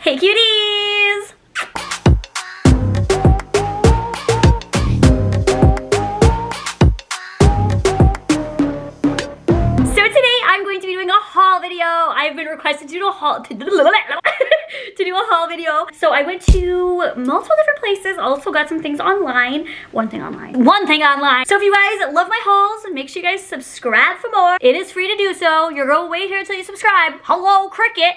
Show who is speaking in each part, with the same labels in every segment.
Speaker 1: Hey cuties! So today I'm going to be doing a haul video. I've been requested to do a haul video. So I went to multiple different places, also got some things online. One thing online. So if you guys love my hauls, make sure you guys subscribe for more. It is free to do so. Your girl will wait here until you subscribe. Hello, Cricket.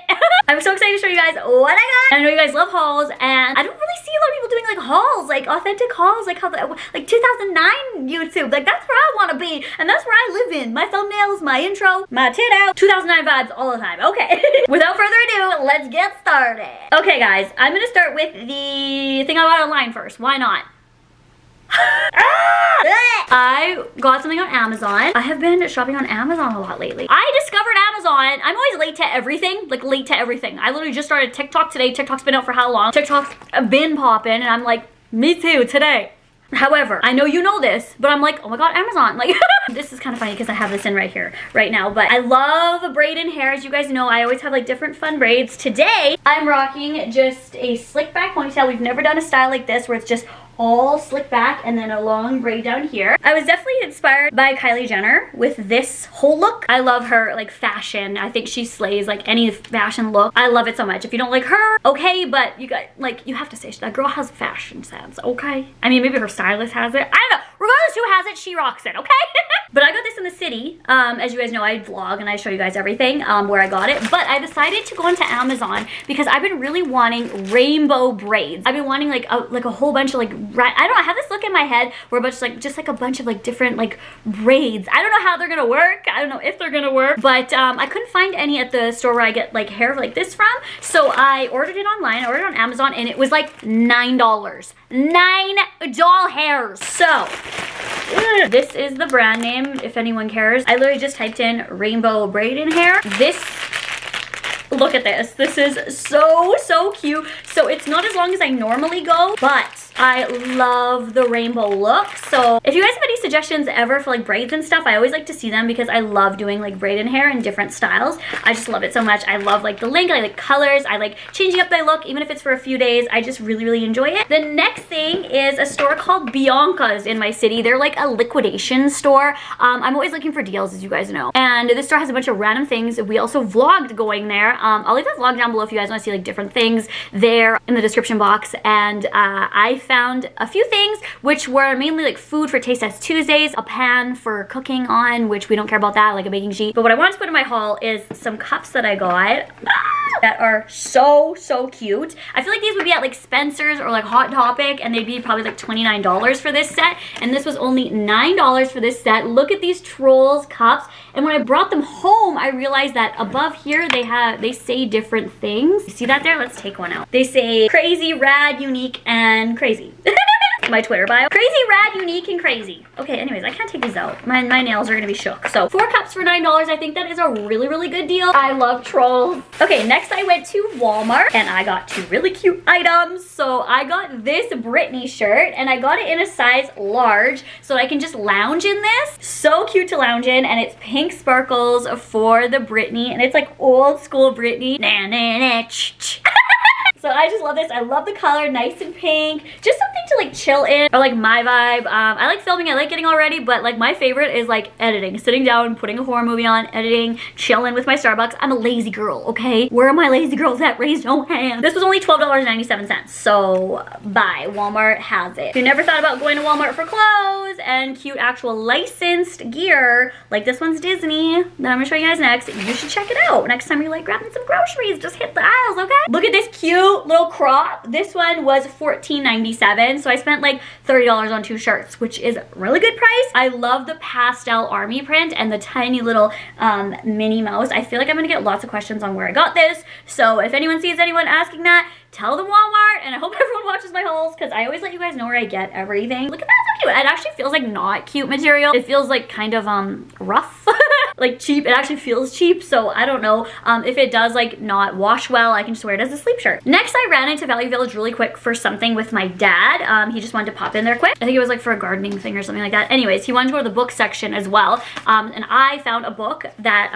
Speaker 1: I'm so excited to show you guys what I got. I know you guys love hauls, and I don't really see a lot of people doing like hauls, like authentic hauls, like how like 2009 YouTube. Like that's where I want to be, and that's where I live in. My thumbnails, my intro, my tit out, 2009 vibes all the time. Okay. Without further ado, let's get started. Okay guys, I'm gonna start with the thing I bought online first. Why not? I got something on Amazon. I have been shopping on Amazon a lot lately. I discovered Amazon. I'm always late to everything, like late to everything. I literally just started TikTok today. TikTok's been out for how long? TikTok's been popping, and I'm like, me too, today. However, I know you know this, but I'm like, oh my god, Amazon. Like, this is kind of funny because I have this in right here, right now. But I love braid and hair. As you guys know, I always have like different fun braids. Today, I'm rocking just a slick back ponytail. We've never done a style like this where it's just all slick back and then a long braid down here. I was definitely inspired by Kylie Jenner with this whole look. I love her like fashion. I think she slays like any fashion look. I love it so much. If you don't like her, okay, but you got like, you have to say that girl has fashion sense, okay? I mean, maybe her stylist has it. I don't know. Regardless who has it, she rocks it, okay? But I got this in the city. As you guys know, I vlog and I show you guys everything where I got it. But I decided to go onto Amazon because I've been really wanting rainbow braids. I've been wanting like a whole bunch of like, I don't know, I have this look in my head where just like a bunch of like different like braids. I don't know how they're gonna work. I don't know if they're gonna work, but I couldn't find any at the store where I get like hair like this from. So I ordered it online, I ordered it on Amazon, and it was like $9. $9 hairs. So this is the brand name, if anyone cares. I literally just typed in rainbow braid in hair. Look at this. This is so cute. So it's not as long as I normally go, but I love the rainbow look. So if you guys have any suggestions ever for like braids and stuff, I always like to see them because I love doing like braid and hair in different styles. I just love it so much. I love like the length, I like colors, I like changing up my look, even if it's for a few days. I just really enjoy it. The next thing is a store called Bianca's in my city. They're like a liquidation store. I'm always looking for deals, as you guys know. And this store has a bunch of random things. We also vlogged going there. I'll leave that vlog down below if you guys want to see like different things there in the description box. And I found a few things which were mainly like food for Taste Test Tuesdays, a pan for cooking on, which we don't care about that, like a baking sheet. But what I wanted to put in my haul is some cups that I got that are so cute. I feel like these would be at like Spencer's or like Hot Topic, and they'd be probably like $29 for this set, and this was only $9 for this set. Look at these Trolls cups. And when I brought them home, I realized that above here they say different things. You see that there? Let's take one out. They say crazy, rad, unique, and crazy. My Twitter bio. Crazy, rad, unique, and crazy. Okay, anyways, I can't take these out. My nails are gonna be shook. So 4 cups for $9. I think that is a really good deal. I love Trolls. Okay, next I went to Walmart and I got 2 really cute items. So I got this Britney shirt and I got it in a size large so I can just lounge in this. So cute to lounge in, and it's PiinkSparkles for the Britney, and it's like old school Britney. So I just love this. I love the color, nice and pink. Just something to like chill in, or like my vibe. I like filming, I like getting all ready, but like my favorite is like editing. Sitting down, putting a horror movie on, editing, chilling with my Starbucks. I'm a lazy girl, okay? Where are my lazy girls at? Raise no hand. This was only $12.97. So bye, Walmart has it. If you never thought about going to Walmart for clothes and cute actual licensed gear, like this one's Disney, that I'm gonna show you guys next, you should check it out. Next time you're like grabbing some groceries, just hit the aisles, okay? Look at this cute little crop. This one was $14.97, so I spent like $30 on 2 shirts, which is a really good price. I love the pastel army print and the tiny little Minnie Mouse. I feel like I'm gonna get lots of questions on where I got this, so if anyone sees anyone asking that, tell them Walmart, and I hope everyone watches my hauls because I always let you guys know where I get everything. Look at that, so cute. It actually feels like not cute material. It feels like kind of rough. like cheap. It actually feels cheap, so I don't know if it does like not wash well. I can just wear it as a sleep shirt. Next, I ran into Value Village really quick for something with my dad. He just wanted to pop in there quick. I think it was like for a gardening thing or something like that. Anyways, he wanted to go to the book section as well, and I found a book that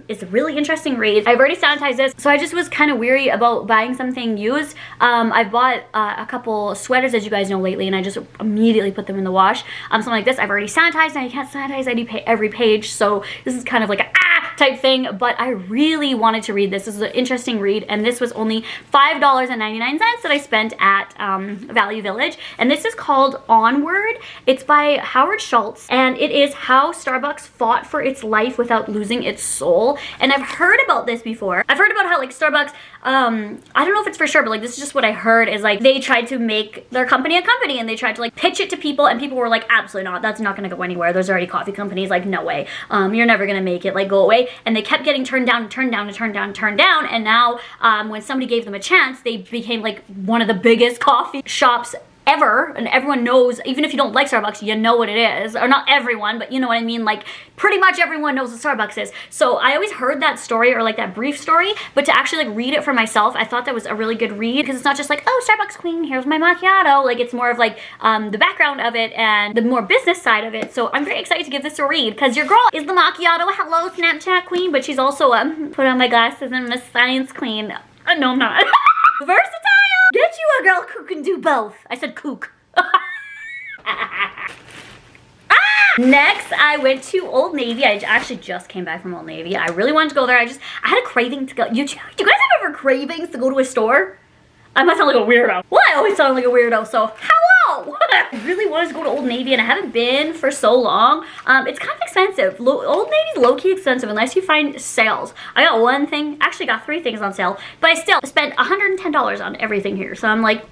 Speaker 1: is a really interesting read. I've already sanitized this, so I just was kind of weary about buying something used. I bought a couple sweaters, as you guys know, lately, and I just immediately put them in the wash. Something like this, I've already sanitized, and I can't sanitize every page, so this is kind of like a type thing, but I really wanted to read this. This is an interesting read, and this was only $5.99 that I spent at Value Village, and this is called Onward. It's by Howard Schultz, and it is how Starbucks fought for its life without losing its soul. And I've heard about this before. I've heard about how like Starbucks, I don't know if it's for sure, but like this is just what I heard, is like they tried to make their company a company, and they tried to like pitch it to people, and people were like, absolutely not, that's not gonna go anywhere. There's already coffee companies, like no way. You're never gonna make it, like go away. And they kept getting turned down, and now when somebody gave them a chance, they became like one of the biggest coffee shops ever, and everyone knows, even if you don't like Starbucks, you know what it is. Or not everyone, but you know what I mean, like pretty much everyone knows what Starbucks is. So I always heard that story, or like that brief story, but to actually like read it for myself, I thought that was a really good read, because it's not just like, oh, Starbucks queen, here's my macchiato. Like it's more of like the background of it and the more business side of it. So I'm very excited to give this a read, because your girl is the macchiato, hello, Snapchat queen, but she's also put on my glasses and Miss Science queen. No, I'm not. Versatile. Get you a girl who can do both. I said kook. Next, I went to Old Navy. I actually just came back from Old Navy. I really wanted to go there. I had a craving to go. Do you guys have ever cravings to go to a store? I must sound like a weirdo. Well, I always sound like a weirdo, so hello! I really wanted to go to Old Navy, and I haven't been for so long. It's kind of expensive. Old Navy's low-key expensive unless you find sales. I got one thing, actually got 3 things on sale, but I still spent $110 on everything here, so I'm like,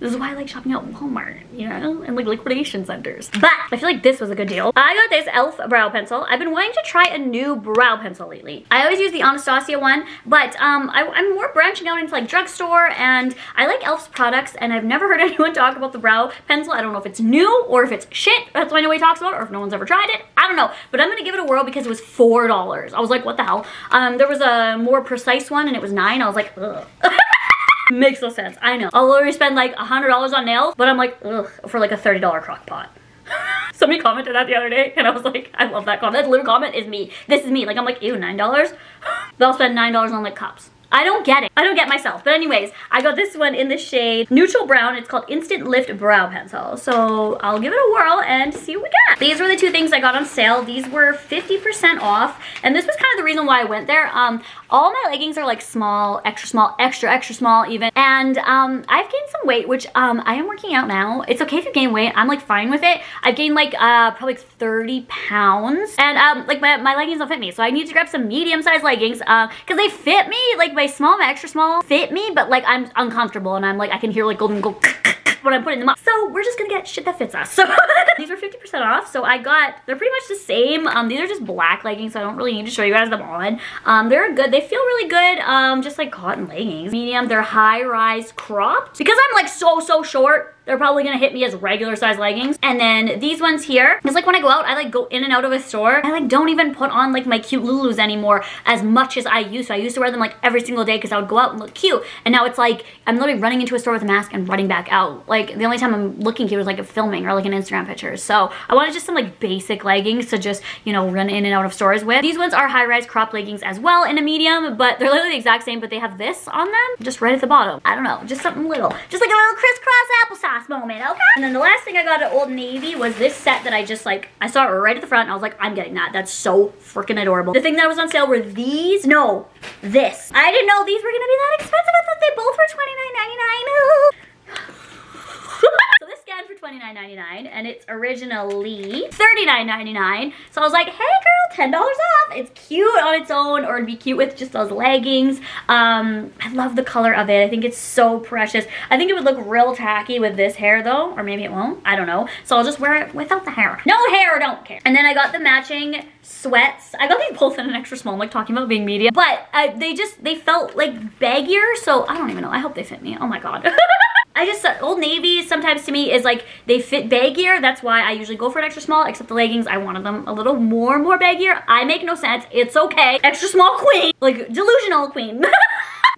Speaker 1: this is why I like shopping at Walmart, you know, and like liquidation centers. But I feel like this was a good deal. I got this e.l.f. brow pencil. I've been wanting to try a new brow pencil lately. I always use the Anastasia one, but I'm more branching out into like drugstore, and I like e.l.f.'s products, and I've never heard anyone talk about the brow pencil. I don't know if it's new or if it's shit. That's why nobody talks about it, or if no one's ever tried it. I don't know, but I'm gonna give it a whirl because it was $4. I was like, what the hell? There was a more precise one, and it was $9. I was like, ugh. Makes no sense, I know. I'll literally spend like $100 on nails, but I'm like, ugh, for like a $30 crock pot. Somebody commented that the other day, and I was like, I love that comment. That little comment is me. This is me. Like, I'm like, ew, $9? But I'll spend $9 on like cups. I don't get it. I don't get myself. But anyways, I got this one in the shade Neutral Brown. It's called Instant Lift Brow Pencil. So I'll give it a whirl and see what we got. These were the 2 things I got on sale. These were 50% off. And this was kind of the reason why I went there. All my leggings are like small, extra small even. And I've gained some weight, which I am working out now. It's okay if you gain weight. I'm like fine with it. I've gained like probably 30 pounds. And like my leggings don't fit me. So I need to grab some medium-sized leggings because they fit me. Like my small, my extra small fit me, but like I'm uncomfortable, and I'm like, I can hear like golden go when I'm putting them up. So we're just gonna get shit that fits us. So these were 50% off. So they're pretty much the same. These are just black leggings, so I don't really need to show you guys them on. They're good. They feel really good. Just like cotton leggings. Medium. They're high-rise cropped. Because I'm like so short, they're probably gonna hit me as regular size leggings. And then these ones here, it's like when I go out, I like go in and out of a store. I like don't even put on like my cute Lulus anymore as much as I used to. I used to wear them like every single day because I would go out and look cute. And now it's like, I'm literally running into a store with a mask and running back out. Like the only time I'm looking cute is like a filming or like an Instagram picture. So I wanted just some like basic leggings to just, you know, run in and out of stores with. These ones are high-rise crop leggings as well in a medium, but they're literally the exact same, but they have this on them just right at the bottom. I don't know, just something little. Just like a little crisscross applesauce moment, okay? And then the last thing I got at Old Navy was this set that I just like, I saw it right at the front and I was like, I'm getting that. That's so freaking adorable. The thing that was on sale were these. No, this. I didn't know these were gonna be that expensive. I thought they both were $29.99. So this scanned for $29.99 and it's originally $39.99. So I was like, hey girl, $10 off. It's cute on its own, or it'd be cute with just those leggings. I love the color of it. I think it's so precious. I think it would look real tacky with this hair though, or maybe it won't. I don't know. So I'll just wear it without the hair. No hair, don't care. And then I got the matching sweats. I got these both in an extra small. I'm like talking about being medium, but they felt like baggier. So I don't even know. I hope they fit me. Oh my God. Old Navy sometimes to me is like, they fit baggier. That's why I usually go for an extra small, except the leggings, I wanted them a little more baggier. I make no sense. It's okay. Extra small queen. Like, delusional queen.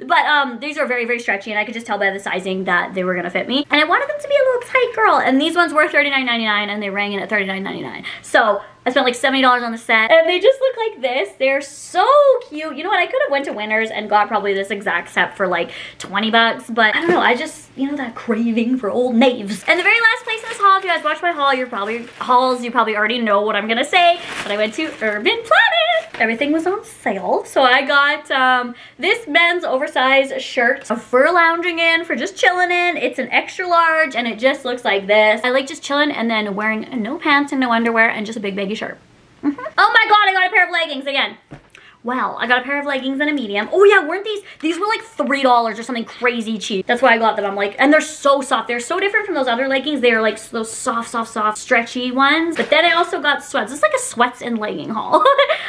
Speaker 1: But these are very, very stretchy, and I could just tell by the sizing that they were gonna fit me. And I wanted them to be a little tight girl, and these ones were $39.99, and they rang in at $39.99. So I spent like $70 on the set, and they just look like this. They're so cute. You know what? I could have went to Winners and got probably this exact set for like 20 bucks, but I don't know. I just, you know, that craving for Old Naves. And the very last place in this haul, if you guys watch my haul, you probably already know what I'm gonna say, but I went to Urban Planet. Everything was on sale. So I got this men's oversized shirt for lounging in, for just chilling in. It's an extra large, and it just looks like this. I like just chilling and then wearing no pants and no underwear and just a big baggy shirt. Oh my god, I got a pair of leggings again. Well, I got a pair of leggings and a medium. Oh yeah, weren't these were like $3 or something crazy cheap. That's why I got them. I'm like, and they're so soft. They're so different from those other leggings. They are like those soft, stretchy ones. But then I also got sweats. It's like a sweats and legging haul.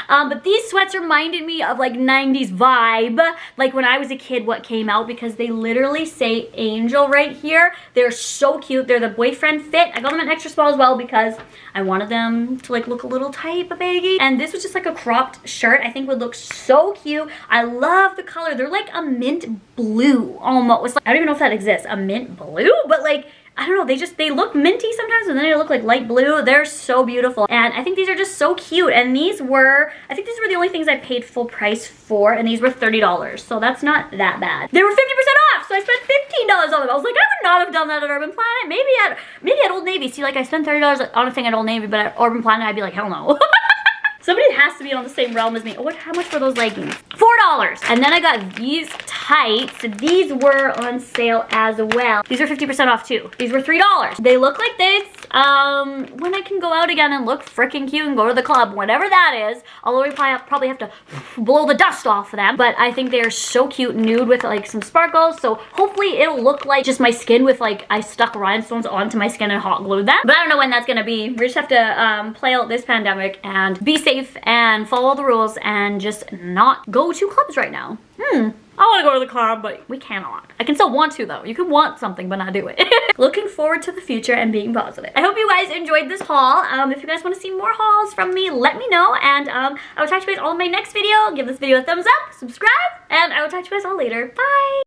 Speaker 1: But these sweats reminded me of like 90s vibe. Like when I was a kid, what came out, because they literally say Angel right here. They're so cute. They're the boyfriend fit. I got them in extra small as well because I wanted them to like look a little tight but baggy. And this was just like a cropped shirt. I think would look so cute. I love the color. They're like a mint blue almost. Like, I don't even know if that exists. A mint blue? But like, I don't know, they look minty sometimes, and then they look like light blue. They're so beautiful. And I think these are just so cute. And I think these were the only things I paid full price for, and these were $30. So that's not that bad. They were 50% off, so I spent $15 on them. I was like, I would not have done that at Urban Planet. Maybe at Old Navy. See, like I spent $30 on a thing at Old Navy, but at Urban Planet, I'd be like, hell no. Somebody has to be on the same realm as me. Oh, how much were those leggings? $4. And then I got these tights. These were on sale as well. These are 50% off too. These were $3. They look like this. When I can go out again and look freaking cute and go to the club, whatever that is. Although we probably have to blow the dust off of them. But I think they are so cute, nude with like some sparkles. So hopefully it'll look like just my skin with like, I stuck rhinestones onto my skin and hot glued them. But I don't know when that's gonna be. We just have to play out this pandemic and be safe and follow the rules and just not go to clubs right now. I want to go to the club, but we cannot. I can still want to though. You can want something but not do it. Looking forward to the future and being positive. I hope you guys enjoyed this haul. If you guys want to see more hauls from me, let me know, and I will talk to you guys all in my next video. Give this video a thumbs up, subscribe, and I will talk to you guys all later. Bye!